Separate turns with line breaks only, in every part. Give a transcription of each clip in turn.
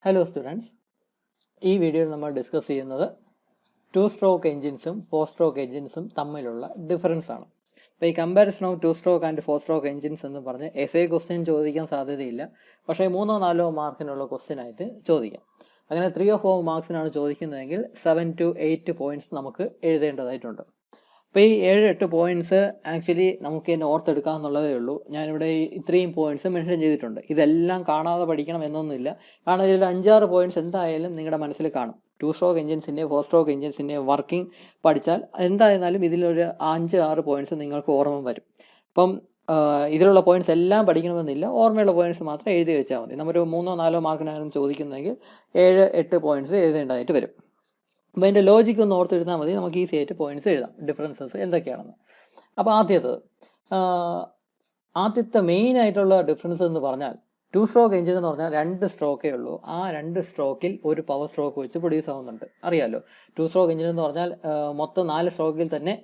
Hello students, ഈ വീഡിയോയിൽ നമ്മൾ ഡിസ്കസ് ചെയ്യുന്നത് 2 സ്ട്രോക്ക് എൻജിൻസും 4 സ്ട്രോക്ക് എൻജിൻസും തമ്മിലുള്ള ഡിഫറൻസ് ആണ്. അപ്പോൾ ഈ comparison of 2 stroke and 4 stroke engines എന്ന് പറഞ്ഞ് എസ്എ ക്വസ്റ്റ്യൻ ചോദിക്കാൻ സാധ്യതയില്ല, പക്ഷേ 3-4 മാർക്കിനുള്ള ക്വസ്റ്റ്യൻ ആയിട്ട് ചോദിക്കാം. അങ്ങനെ 3 or 4 മാർക്സിനാണ് ചോദിക്കുന്നതെങ്കിൽ 7 to 8 പോയിന്റ്സ് നമുക്ക് എഴുതേണ്ടതായിട്ടുണ്ട്. അപ്പോൾ ഈ 7-8 പോയിന്റ്സ് ആക്ച്വലി നമുക്ക് തന്നെ ഓർത്തെടുക്കാം എന്നുള്ളതേ ഉള്ളൂ. ഞാനിവിടെ ഇത്രയും പോയിന്റ്സ് മെൻഷൻ ചെയ്തിട്ടുണ്ട്. ഇതെല്ലാം കാണാതെ പഠിക്കണം എന്നൊന്നുമില്ല, കാരണം ഇതിൽ 5-6 പോയിന്റ്സ് എന്തായാലും നിങ്ങളുടെ മനസ്സിൽ കാണും. 2 സ്ട്രോക്ക് എൻജിൻസിൻ്റെ 4 സ്ട്രോക്ക് എൻജിൻസിൻ്റെ വർക്കിംഗ് പഠിച്ചാൽ എന്തായിരുന്നാലും ഇതിലൊരു 5-6 പോയിന്റ്സ് നിങ്ങൾക്ക് ഓർമ്മ വരും. അപ്പം ഇതിലുള്ള പോയിന്റ്സ് എല്ലാം പഠിക്കണമെന്നില്ല, ഓർമ്മയുള്ള പോയിന്റ്സ് മാത്രം എഴുതി വെച്ചാൽ മതി. നമ്മൾ 3-4 മാർക്കിനാണ് ചോദിക്കുന്നതെങ്കിൽ 7-8 പോയിന്റ്സ് എഴുതേണ്ടതായിട്ട് വരും. അപ്പോൾ അതിൻ്റെ ലോജിക്ക് ഒന്ന് ഓർത്തെഴുതാൽ മതി, നമുക്ക് ഈസി ആയിട്ട് പോയിന്റ്സ് എഴുതാം, ഡിഫറൻസസ് എന്തൊക്കെയാണെന്ന്. അപ്പോൾ ആദ്യത്തെ മെയിൻ ആയിട്ടുള്ള ഡിഫറൻസ് എന്ന് പറഞ്ഞാൽ 2 സ്ട്രോക്ക് എഞ്ചിൻ എന്ന് പറഞ്ഞാൽ 2 സ്ട്രോക്കേ ഉള്ളൂ. ആ 2 സ്ട്രോക്കിൽ ഒരു പവർ സ്ട്രോക്ക് വെച്ച് പ്രൊഡ്യൂസ് ആവുന്നുണ്ട്. അറിയാമല്ലോ, 2 സ്ട്രോക്ക് എഞ്ചിൻ എന്ന് പറഞ്ഞാൽ മൊത്തം 4 സ്ട്രോക്കിൽ തന്നെ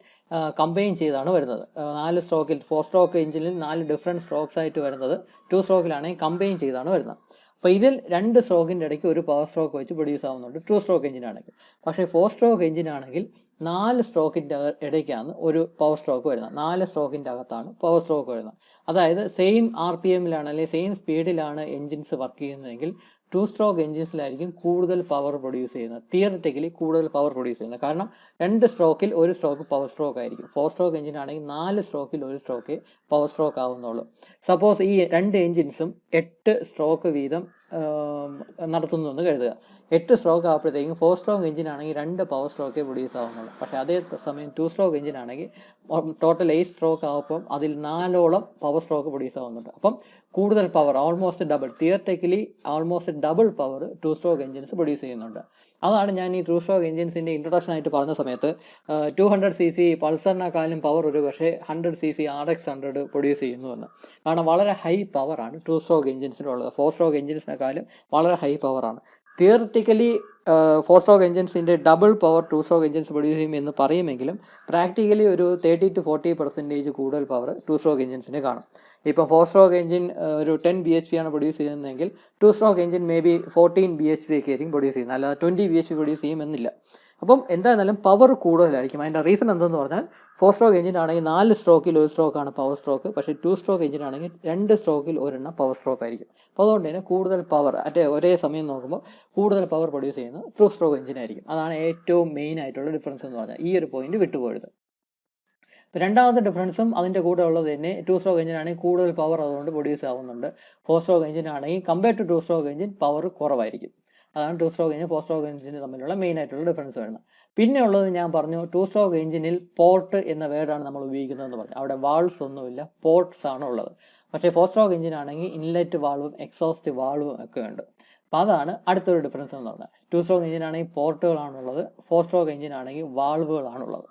കമ്പൈൻ ചെയ്താണ് വരുന്നത്. 4 സ്ട്രോക്കിൽ 4 സ്ട്രോക്ക് എഞ്ചിനിൽ 4 ഡിഫറെൻറ്റ് സ്ട്രോക്സ് ആയിട്ട് വരുന്നത് 2 സ്ട്രോക്കിലാണെങ്കിൽ കമ്പൈൻ ചെയ്താണ് വരുന്നത്. അപ്പോൾ ഇതിൽ 2 സ്ട്രോക്കിൻ്റെ ഇടയ്ക്ക് ഒരു പവർ സ്ട്രോക്ക് വെച്ച് പ്രൊഡ്യൂസ് ആവുന്നുണ്ട് 2 സ്ട്രോക്ക് എഞ്ചിനാണെങ്കിൽ. പക്ഷേ 4 സ്ട്രോക്ക് എഞ്ചിനാണെങ്കിൽ 4 സ്ട്രോക്കിൻ്റെ ഇടയ്ക്കാണ് ഒരു പവർ സ്ട്രോക്ക് വരുന്നത്. 4 സ്ട്രോക്കിൻ്റെ അകത്താണ് പവർ സ്ട്രോക്ക് വരുന്നത്. അതായത് സെയിം RPM അല്ലെങ്കിൽ സെയിം സ്പീഡിലാണ് എഞ്ചിൻസ് വർക്ക് ചെയ്യുന്നതെങ്കിൽ 2 സ്ട്രോക്ക് എഞ്ചിൻസിലായിരിക്കും കൂടുതൽ പവർ പ്രൊഡ്യൂസ് ചെയ്യുന്നത്, തിയറിറ്റിക്കലി കൂടുതൽ പവർ പ്രൊഡ്യൂസ് ചെയ്യുന്നത്. കാരണം 2 സ്ട്രോക്കിൽ ഒരു സ്ട്രോക്ക് പവർ സ്ട്രോക്ക് ആയിരിക്കും. 4 സ്ട്രോക്ക് എഞ്ചിനാണെങ്കിൽ 4 സ്ട്രോക്കിൽ ഒരു സ്ട്രോക്ക് പവർ സ്ട്രോക്ക് ആവുന്നുള്ളൂ. സപ്പോസ് ഈ 2 എഞ്ചിൻസും 8 സ്ട്രോക്ക് വീതം നടത്തുന്നു എന്ന് കരുതുക. 8 സ്ട്രോക്ക് ആകുമ്പോഴത്തേക്കും 4 സ്ട്രോക്ക് എഞ്ചിനാണെങ്കിൽ 2 പവർ സ്ട്രോക്കേ പ്രൊഡ്യൂസ് ആവുന്നുള്ളൂ. പക്ഷേ അതേ സമയം 2 സ്ട്രോക്ക് എഞ്ചിനാണെങ്കിൽ ടോട്ടൽ 8 സ്ട്രോക്ക് ആകുമ്പം അതിൽ 4ഓളം പവർ സ്ട്രോക്ക് പ്രൊഡ്യൂസ് ആവുന്നുണ്ട്. അപ്പം കൂടുതൽ power, almost double, theoretically almost double power 2 stroke engines produce ചെയ്യുന്നുണ്ട്. അതാണ് ഞാൻ ഈ 2 സ്ട്രോക്ക് എഞ്ചിൻസിൻ്റെ ഇൻട്രൊഡക്ഷൻ ആയിട്ട് പറഞ്ഞ സമയത്ത് 200cc പൾസറിനെക്കാളും പവർ ഒരു പക്ഷേ 100cc RX100 പ്രൊഡ്യൂസ് ചെയ്യുന്നുവെന്ന്. കാരണം വളരെ ഹൈ പവറാണ് 2 സ്ട്രോക്ക് എഞ്ചിൻസിനുള്ളത്. 4 സ്ട്രോക്ക് എഞ്ചിൻസിനെക്കാളും വളരെ ഹൈ പവറാണ്. തിയറിറ്റിക്കലി 4 സ്ട്രോക്ക് എഞ്ചിൻസിൻ്റെ double power 2 stroke engines produce ചെയ്യും എന്ന് പറയുമെങ്കിലും പ്രാക്ടിക്കലി ഒരു 30-40% കൂടുതൽ പവർ 2 സ്ട്രോക്ക് എഞ്ചിൻസിന് കാണും. ഇപ്പം 4 സ്ട്രോക്ക് എഞ്ചിൻ ഒരു 10 bhp ആണ് പ്രൊഡ്യൂസ് ചെയ്യുന്നതെങ്കിൽ 2 stroke engine may be 14 bhp ഒക്കെ ആയിരിക്കും പ്രൊഡ്യൂസ് ചെയ്യുന്നത്, അല്ലാതെ 20 bhp പ്രൊഡ്യൂസ് ചെയ്യുമെന്നില്ല. അപ്പം എന്തായാലും പവർ കൂടുതലായിരിക്കും. അതിൻ്റെ റീസൺ എന്തെന്ന് പറഞ്ഞാൽ 4 സ്ട്രോക്ക് എഞ്ചിൻ ആണെങ്കിൽ 4 സ്ട്രോക്കിൽ ഒരു സ്ട്രോക്കാണ് പവർ സ്ട്രോക്ക്, പക്ഷേ 2 സ്ട്രോക്ക് എഞ്ചിൻ ആണെങ്കിൽ 2 സ്ട്രോക്കിൽ ഒരെണ്ണം പവർ സ്ട്രോക്ക് ആയിരിക്കും. അപ്പോൾ അതുകൊണ്ട് തന്നെ കൂടുതൽ പവർ ഒരേ സമയം നോക്കുമ്പോൾ കൂടുതൽ പവർ പ്രൊഡ്യൂസ് ചെയ്യുന്നത് 2 സ്ട്രോക്ക് എഞ്ചിനായിരിക്കും. അതാണ് ഏറ്റവും മെയിൻ ആയിട്ടുള്ള ഡിഫറൻസ് എന്ന് പറഞ്ഞാൽ. ഈ ഒരു പോയിന്റ് വിട്ടുപോയത്. രണ്ടാമത്തെ ഡിഫറൻസും അതിൻ്റെ കൂടെ ഉള്ളത് തന്നെ 2 സ്ട്രോക്ക് എഞ്ചിനാണെങ്കിൽ കൂടുതൽ പവർ അതുകൊണ്ട് പ്രൊഡ്യൂസ് ആവുന്നുണ്ട്. 4 സ്ട്രോക്ക് എഞ്ചിനാണെങ്കിൽ compare to 2 stroke engine power കുറവായിരിക്കും. അതാണ് 2 സ്ട്രോക്ക് എഞ്ചിൻ 4 സ്ട്രോക്ക് എഞ്ചിന് തമ്മിലുള്ള മെയിൻ ആയിട്ടുള്ള ഡിഫറൻസ് വരുന്നത്. പിന്നെ ഉള്ളത് ഞാൻ പറഞ്ഞു, 2 സ്ട്രോക്ക് എഞ്ചിനിൽ പോർട്ട് എന്ന വേർഡാണ് നമ്മൾ ഉപയോഗിക്കുന്നതെന്ന് പറഞ്ഞു. അവിടെ വാൾവ്സ് ഒന്നുമില്ല, പോർട്ട്സ് ആണ് ഉള്ളത്. പക്ഷേ 4 സ്ട്രോക്ക് എഞ്ചിനാണെങ്കിൽ ഇൻലെറ്റ് വാൾവും എക്സോസ്റ്റ് വാൾവും ഒക്കെ ഉണ്ട്. അപ്പോൾ അതാണ് അടുത്തൊരു ഡിഫറൻസ് എന്ന് പറഞ്ഞാൽ. 2 സ്ട്രോക്ക് എഞ്ചിനാണെങ്കിൽ പോർട്ടുകളാണുള്ളത്, 4 സ്ട്രോക്ക് എഞ്ചിനാണെങ്കിൽ വാൾവുകളാണുള്ളത്.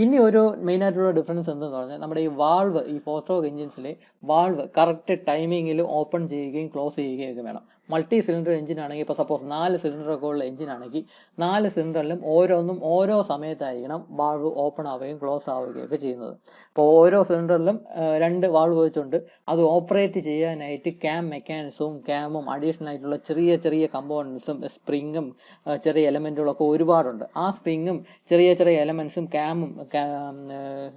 ഇനി ഒരു മെയിനായിട്ടുള്ള ഡിഫറൻസ് എന്തെന്ന് പറഞ്ഞാൽ നമ്മുടെ ഈ വാൾവ്, ഈ 4 സ്ട്രോക്ക് എഞ്ചിൻസിലെ വാൾവ് കറക്റ്റ് ടൈമിങ്ങിൽ ഓപ്പൺ ചെയ്യുകയും ക്ലോസ് ചെയ്യുകയും ഒക്കെ വേണം. മൾട്ടി സിലിണ്ടർ എഞ്ചിൻ ആണെങ്കിൽ, ഇപ്പോൾ സപ്പോസ് 4 സിലിണ്ടറൊക്കെ ഉള്ള എഞ്ചിൻ ആണെങ്കിൽ 4 സിലിണ്ടറിലും ഓരോന്നും ഓരോ സമയത്തായിരിക്കണം വാൾവ് ഓപ്പൺ ആവുകയും ക്ലോസ് ആവുകയൊക്കെ ചെയ്യുന്നത്. അപ്പോൾ ഓരോ സിലിണ്ടറിലും 2 വാൾവ് വെച്ചുകൊണ്ട് അത് ഓപ്പറേറ്റ് ചെയ്യാനായിട്ട് ക്യാം മെക്കാനിസവും ക്യാമും അഡീഷണൽ ആയിട്ടുള്ള ചെറിയ ചെറിയ കമ്പോണൻസും സ്പ്രിങ്ങും ചെറിയ എലമെൻറ്റുകളൊക്കെ ഒരുപാടുണ്ട്. ആ സ്പ്രിങ്ങും ചെറിയ ചെറിയ എലമെൻസും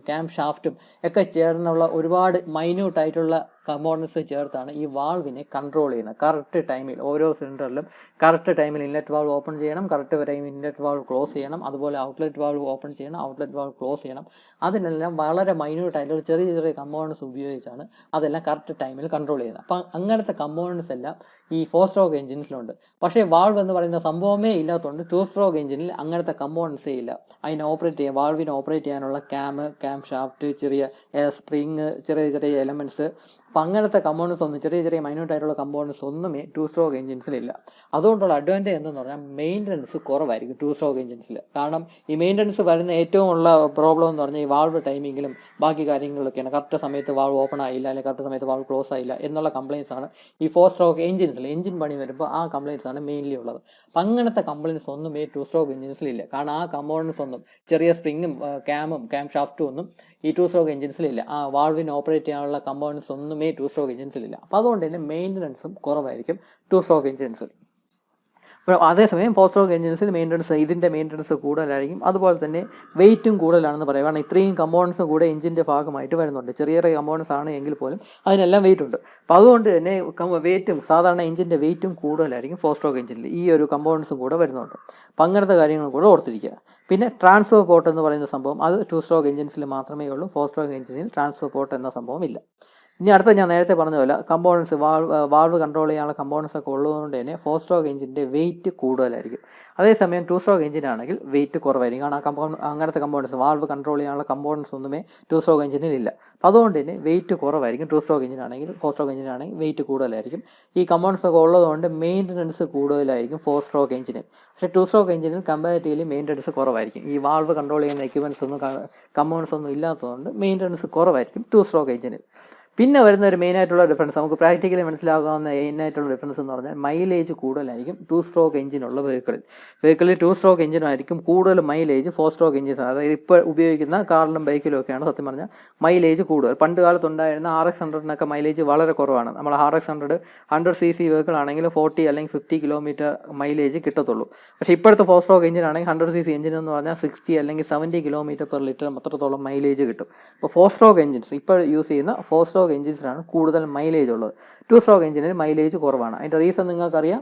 ക്യാം ഷാഫ്റ്റും ഒക്കെ ചേർന്നുള്ള ഒരുപാട് മൈന്യൂട്ടായിട്ടുള്ള കമ്പോണൻസ് ചേർത്താണ് ഈ വാൾവിനെ കൺട്രോൾ ചെയ്യുന്നത്. കറക്റ്റ് ടൈമിൽ ഓരോ സിലിണ്ടറിലും കറക്റ്റ് ടൈമിൽ ഇൻലെറ്റ് വാൾവ് ഓപ്പൺ ചെയ്യണം, കറക്റ്റ് ടൈമിൽ ഇൻലെറ്റ് വാൾവ് ക്ലോസ് ചെയ്യണം, അതുപോലെ ഔട്ട്ലെറ്റ് വാൾവ് ഓപ്പൺ ചെയ്യണം, ഔട്ട്ലെറ്റ് വാൾവ് ക്ലോസ് ചെയ്യണം. അതിനെല്ലാം വളരെ മൈന്യൂട്ടായിട്ടുള്ള ചെറിയ ചെറിയ കമ്പോണൻസ് ഉപയോഗിച്ചാണ് അതെല്ലാം കറക്റ്റ് ടൈമിൽ കൺട്രോൾ ചെയ്യുന്നത്. അപ്പം അങ്ങനത്തെ കമ്പോണൻസ് എല്ലാം ഈ 4 സ്ട്രോക്ക് എഞ്ചിൻസിലുണ്ട്. പക്ഷേ വാൾവ് എന്ന് പറയുന്ന സംഭവമേ ഇല്ലാത്തതുകൊണ്ട് 2 സ്ട്രോക്ക് എഞ്ചിനിൽ അങ്ങനത്തെ കമ്പോണൻസേ ഇല്ല. അതിനെ ഓപ്പറേറ്റ് ചെയ്യാൻ, വാൾവിനെ ഓപ്പറേറ്റ് ചെയ്യാനുള്ള ക്യാം ഷാഫ്റ്റ്, ചെറിയ സ്പ്രിങ്, ചെറിയ ചെറിയ എലമെൻറ്റ്സ്, അപ്പം അങ്ങനത്തെ കമ്പോണൻസ് ഒന്നും, ചെറിയ ചെറിയ മൈന്യൂട്ടായിട്ടുള്ള കമ്പോണൻസ് ഒന്നുമേ 2 സ്ട്രോക്ക് എഞ്ചിൻസിലില്ല. അതുകൊണ്ടുള്ള അഡ്വാൻറ്റേജ് എന്തെന്ന് പറഞ്ഞാൽ മെയിൻ്റനൻസ് കുറവായിരിക്കും 2 സ്ട്രോക്ക് എഞ്ചിൻസിൽ. കാരണം ഈ മെയിൻ്റനൻസ് വരുന്ന ഏറ്റവും ഉള്ള പ്രോബ്ലം എന്ന് പറഞ്ഞാൽ ഈ വാൾവ് ടൈമിങ്ങിലും ബാക്കി കാര്യങ്ങളിലൊക്കെയാണ്. കറക്റ്റ് സമയത്ത് വാൾവ് ഓപ്പൺ ആയില്ല, അല്ലെങ്കിൽ കറക്റ്റ് സമയത്ത് വാൾവ് ക്ലോസ് ആയില്ല എന്നുള്ള കംപ്ലയിൻസ് ആണ് ഈ 4 സ്ട്രോക്ക് എഞ്ചിൻസിൽ. എഞ്ചിൻ പണി വരുമ്പോൾ ആ കംപ്ലയിൻസ് ആണ് മെയിൻലി ഉള്ളത്. അപ്പം അങ്ങനത്തെ കംപ്ലയിൻസ് ഒന്നുമേ 2 സ്ട്രോക്ക് എഞ്ചിൻസിലില്ല. കാരണം ആ കമ്പോണൻസ് ഒന്നും, ചെറിയ സ്പ്രിങ്ങും ക്യാം ഷാഫ്റ്റും ഒന്നും ഈ 2 സ്ട്രോക്ക് എഞ്ചിൻസിലില്ല. ആ വാൾവിനെ ഓപ്പറേറ്റ് ചെയ്യാനുള്ള കമ്പോണൻസ് ഒന്നുമേ 2 സ്ട്രോക്ക് എഞ്ചിൻസിലില്ല. അപ്പോൾ അതുകൊണ്ട് തന്നെ മെയിൻ്റനൻസും കുറവായിരിക്കും 2 സ്ട്രോക്ക് എഞ്ചിൻസിൽ. ഇപ്പോൾ അതേസമയം 4 സ്ട്രോക്ക് എഞ്ചിൻസിൽ ഇതിൻ്റെ മെയിൻ്റനൻസ് കൂടുതലായിരിക്കും. അതുപോലെ തന്നെ വെയിറ്റും കൂടുതലാണെന്ന് പറയാം. കാരണം ഇത്രയും കമ്പോണൻസ് കൂടെ എഞ്ചിൻ്റെ ഭാഗമായിട്ട് വരുന്നുണ്ട്. ചെറിയ ചെറിയ കമ്പോണൻസ് ആണ് എങ്കിൽ പോലും അതിനെല്ലാം വെയിറ്റ് ഉണ്ട്. അപ്പോൾ അതുകൊണ്ട് തന്നെ വെയിറ്റും സാധാരണ എഞ്ചിൻ്റെ വെയിറ്റും കൂടുതലായിരിക്കും 4 സ്ട്രോക്ക് എഞ്ചിനിൽ. ഈ ഒരു കമ്പോണൻസും കൂടെ വരുന്നുണ്ട്. അപ്പം അങ്ങനത്തെ കാര്യങ്ങളും കൂടെ ഓർത്തിരിക്കുക. പിന്നെ ട്രാൻസ്ഫർ പോർട്ട് എന്ന് പറയുന്ന സംഭവം അത് 2 സ്ട്രോക്ക് എഞ്ചിൻസിൽ മാത്രമേ ഉള്ളൂ. 4 സ്ട്രോക്ക് എഞ്ചിനിൽ ട്രാൻസ്ഫർ പോർട്ട് എന്ന സംഭവം ഇല്ല. ഇനി അടുത്ത ഞാൻ നേരത്തെ പറഞ്ഞ പോലെ കമ്പോണൻസ് വാൾവ് കൺട്രോൾ ചെയ്യാനുള്ള കമ്പോണൻസ് ഒക്കെ ഉള്ളതുകൊണ്ട് തന്നെ 4 സ്ട്രോക്ക് എഞ്ചിൻ്റെ വെയിറ്റ് കൂടുതലായിരിക്കും. അതേസമയം 2 സ്ട്രോക്ക് എഞ്ചിനാണെങ്കിൽ വെയിറ്റ് കുറവായിരിക്കും. കാരണം അങ്ങനത്തെ കമ്പോണൻസ് വാൾവ് കൺട്രോൾ ചെയ്യാനുള്ള കമ്പോണൻസ് ഒന്നുമേ 2 സ്ട്രോക്ക് എഞ്ചിനിൽ ഇല്ല. അപ്പോൾ അതുകൊണ്ട് തന്നെ വെയിറ്റ് കുറവായിരിക്കും 2 സ്ട്രോക്ക് എഞ്ചിനാണെങ്കിൽ. 4 സ്ട്രോക്ക് എഞ്ചിനാണെങ്കിൽ വെയിറ്റ് കൂടുതലായിരിക്കും. ഈ കമ്പോണൻസ് ഒക്കെ ഉള്ളതുകൊണ്ട് മെയിൻ്റനൻസ് കൂടുതലായിരിക്കും 4 സ്ട്രോക്ക് എഞ്ചിന്. പക്ഷേ 2 സ്ട്രോക്ക് എഞ്ചിനിൽ കമ്പാരിറ്റീവ്ലി മെയിൻ്റനൻസ് കുറവായിരിക്കും. ഈ വാൾവ് കൺട്രോൾ ചെയ്യുന്ന എക്യുപ്മെൻറ്റ്സ് ഒന്നും കമ്പോണൻസ് ഒന്നും ഇല്ലാത്തതുകൊണ്ട് മെയിൻ്റനൻസ് കുറവായിരിക്കും 2 സ്ട്രോക്ക് എഞ്ചിനിൽ. പിന്നെ വരുന്ന ഒരു മെയിനായിട്ടുള്ള ഡിഫറൻസ്, നമുക്ക് പ്രാക്ടിക്കലി മനസ്സിലാകാവുന്ന മെയിനായിട്ടുള്ള ഡിഫറൻസ് എന്ന് പറഞ്ഞാൽ മൈലേജ് കൂടുതലായിരിക്കും 2 സ്ട്രോക്ക് എഞ്ചിനുള്ള വെഹിക്കിളിൽ 2 സ്ട്രോക്ക് എഞ്ചിനായിരിക്കും കൂടുതൽ മൈലേജ് 4 സ്ട്രോക്ക് എഞ്ചിൻസ്. അതായത് ഇപ്പോൾ ഉപയോഗിക്കുന്ന കാറിലും ബൈക്കിലും ഒക്കെയാണ് സത്യം പറഞ്ഞാൽ മൈലേജ് കൂടുതൽ. പണ്ട് കാലത്തുണ്ടായിരുന്ന RX100 മൈലേജ് വളരെ കുറവാണ്. നമ്മൾ RX100 100cc വെഹിക്കിൾ ആണെങ്കിൽ 40 അല്ലെങ്കിൽ 50 കിലോമീറ്റർ മൈലേജ് കിട്ടത്തുള്ളൂ. പക്ഷേ ഇപ്പോഴത്തെ 4 സ്ട്രോക്ക് എഞ്ചിനാണെങ്കിൽ 100cc എഞ്ചിൻ എന്ന് പറഞ്ഞാൽ 60 അല്ലെങ്കിൽ 70 km/ലിറ്റർ അത്രത്തോളം മൈലേജ് കിട്ടും. അപ്പോൾ 4 സ്ട്രോക്ക് എഞ്ചിൻസ് ഇപ്പോൾ യൂസ് ചെയ്യുന്ന 4 സ്ട്രോക്ക് എഞ്ചിൻസിനാണ് കൂടുതൽ മൈലേജ് ഉള്ളത്. 2 സ്ട്രോക്ക് എഞ്ചിനിൽ മൈലേജ് കുറവാണ്. അതിൻ്റെ റീസൺ നിങ്ങൾക്കറിയാം.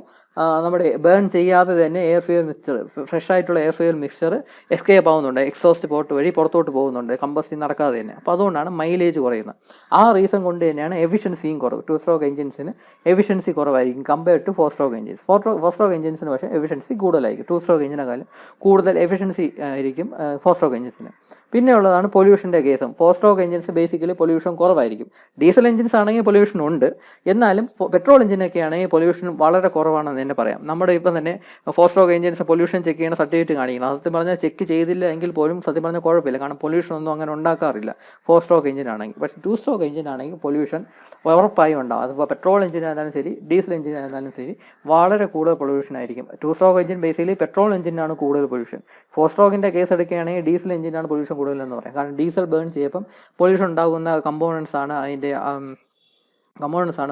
നമ്മുടെ ബേൺ ചെയ്യാതെ തന്നെ എയർ ഫ്യൂൽ മിക്സ്ചർ, ഫ്രഷ് ആയിട്ടുള്ള എയർ ഫ്യൂൽ മിക്സ്ചർ എസ്കേപ്പ് ആവുന്നുണ്ട്. എക്സോസ്റ്റ് പോർട്ട് വഴി പുറത്തോട്ട് പോകുന്നുണ്ട്, കമ്പസ്റ്റിംഗ് നടക്കാതെ തന്നെ. അപ്പോൾ അതുകൊണ്ടാണ് മൈലേജ് കുറയുന്നത്. ആ റീസൺ കൊണ്ട് തന്നെയാണ് എഫിഷ്യൻസിയും കുറവ്. 2 സ്ട്രോക്ക് എഞ്ചിൻസിന് എഫിഷ്യൻസി കുറവായിരിക്കും compared to 4 stroke engines. 4 stroke എഞ്ചിൻസിന് പക്ഷേ എഫിഷ്യൻസി കൂടുതലായിരിക്കും. 2 സ്ട്രോക്ക് എഞ്ചിനെക്കാളും കൂടുതൽ എഫിഷ്യൻസി ആയിരിക്കും 4 സ്ട്രോക്ക് എഞ്ചിൻസിന്. പിന്നെ ഉള്ളതാണ് പൊല്യൂഷൻ്റെ കേസും. 4 സ്ട്രോക്ക് എഞ്ചിൻസ് ബേസിക്കലി പൊല്യൂഷൻ കുറവായിരിക്കും. ഡീസൽ എഞ്ചിൻസ് ആണെങ്കിൽ പൊല്യൂഷൻ ഉണ്ട്. എന്നാലും പെട്രോൾ എഞ്ചിനൊക്കെ ആണെങ്കിൽ പൊല്യൂഷൻ വളരെ കുറവാണെന്ന് തന്നെ പറയാം. നമ്മുടെ ഇപ്പം തന്നെ 4 സ്ട്രോക്ക് എഞ്ചിൻസ് പൊല്യൂഷൻ ചെക്ക് ചെയ്യുന്ന സർട്ടിഫിക്കറ്റ് കാണിക്കണം. സത്യം പറഞ്ഞാൽ ചെക്ക് ചെയ്തില്ല എങ്കിൽ പോലും സത്യം പറഞ്ഞാൽ കുഴപ്പമില്ല. കാരണം പൊല്യൂഷൻ ഒന്നും അങ്ങനെ ഉണ്ടാക്കാറില്ല 4 സ്ട്രോക്ക് എഞ്ചിനാണെങ്കിൽ. പക്ഷേ 2 സ്ട്രോക്ക് എഞ്ചിനാണെങ്കിൽ പൊല്യൂഷൻ ഉറപ്പായും ഉണ്ടാകും. അതിപ്പോൾ പെട്രോൾ എഞ്ചിനായിരുന്നാലും ശരി ഡീസൽ എഞ്ചിനായിരുന്നാലും ശരി വളരെ കൂടുതൽ പൊല്യൂഷൻ ആയിരിക്കും. 2 സ്ട്രോക്ക് എഞ്ചിൻ ബേസിക്കലി പെട്രോൾ എഞ്ചിനാണ് കൂടുതൽ പൊല്യൂഷൻ. 4 സ്ട്രോക്കിൻ്റെ കേസ് എടുക്കുകയാണെങ്കിൽ ഡീസൽ എഞ്ചിനാണ് പൊല്യൂഷൻ കൂടുതലെന്ന് പറയാം. കാരണം ഡീസൽ ബേൺ ചെയ്യുമ്പം പൊല്യൂഷൻ ഉണ്ടാകുന്ന കമ്പോണൻസ് ആണ്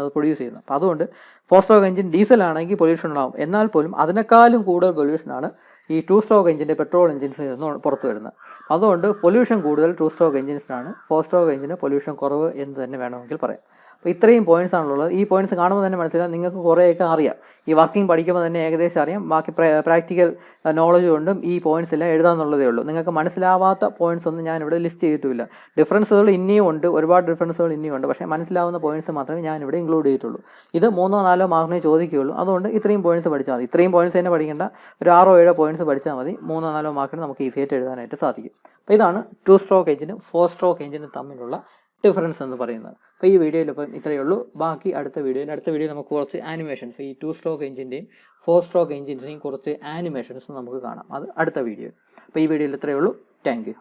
അത് പ്രൊഡ്യൂസ് ചെയ്യുന്നത്. അപ്പോൾ അതുകൊണ്ട് 4 സ്ട്രോക്ക് എഞ്ചിൻ ഡീസൽ ആണെങ്കിൽ പൊല്യൂഷൻ ഉണ്ടാകും. എന്നാൽ പോലും അതിനേക്കാളും കൂടുതൽ പൊല്യൂഷനാണ് ഈ 2 സ്ട്രോക്ക് എഞ്ചിൻ്റെ പെട്രോൾ എഞ്ചിൻസിൽ നിന്ന് പുറത്തു വരുന്നത്. അതുകൊണ്ട് പൊല്യൂഷൻ കൂടുതൽ 2 സ്ട്രോക്ക് എഞ്ചിൻസിനാണ്. 4 സ്ട്രോക്ക് എഞ്ചിന് പൊല്യൂഷൻ കുറവ് എന്ന് തന്നെ വേണമെങ്കിൽ പറയാം. അപ്പോൾ ഇത്രയും പോയിന്റ്സ് ആണുള്ളത്. ഈ പോയിന്റ്സ് കാണുമ്പോൾ തന്നെ മനസ്സിലാവും നിങ്ങൾക്ക് കുറേയൊക്കെ അറിയാം. ഈ വർക്കിംഗ് പഠിക്കുമ്പോൾ തന്നെ ഏകദേശം അറിയാം. ബാക്കി പ്രാക്ടിക്കൽ നോളജ് കൊണ്ടും ഈ പോയിന്റ്സ് എല്ലാം എഴുതാമെന്നുള്ളതേ ഉള്ളൂ. നിങ്ങൾക്ക് മനസ്സിലാവാത്ത പോയിന്റ്സ് ഒന്നും ഞാനിവിടെ ലിസ്റ്റ് ചെയ്തിട്ടില്ല. ഡിഫറൻസുകൾ ഇനിയും ഉണ്ട്, ഒരുപാട് ഡിഫറൻസുകൾ ഇനിയും ഉണ്ട്. പക്ഷേ മനസ്സിലാവുന്ന പോയിന്റ്സ് മാത്രമേ ഞാനിവിടെ ഇൻക്ലൂഡ് ചെയ്തിട്ടുള്ളൂ. ഇത് 3-4 മാർക്കിനെ ചോദിക്കുകയുള്ളൂ. അതുകൊണ്ട് ഇത്രയും പോയിന്റ്സ് പഠിച്ചാൽ മതി. ഇത്രയും പോയിന്റ്സ് തന്നെ പഠിക്കേണ്ട, ഒരു 6-7 പോയിന്റ്സ് പഠിച്ചാൽ മതി. 3-4 മാർക്കിന് നമുക്ക് ഈസിയായിട്ട് എഴുതാനായിട്ട് സാധിക്കും. അപ്പോൾ ഇതാണ് 2 സ്ട്രോക്ക് എഞ്ചിനും 4 സ്ട്രോക്ക് എഞ്ചിനും തമ്മിലുള്ള ഡിഫറൻസ് എന്ന് പറയുന്നത്. അപ്പോൾ ഈ വീഡിയോയിൽ ഇപ്പം ഇത്രയേ ഉള്ളൂ. ബാക്കി അടുത്ത വീഡിയോ നമുക്ക് കുറച്ച് ആനിമേഷൻസ്, ഈ 2 സ്ട്രോക്ക് എഞ്ചിൻ്റെയും 4 സ്ട്രോക്ക് എഞ്ചിൻ്റെയും കുറച്ച് ആനിമേഷൻസ് നമുക്ക് കാണാം. അത് അടുത്ത വീഡിയോ. അപ്പോൾ ഈ വീഡിയോയിൽ ഇത്രയേ ഉള്ളൂ. Thank you.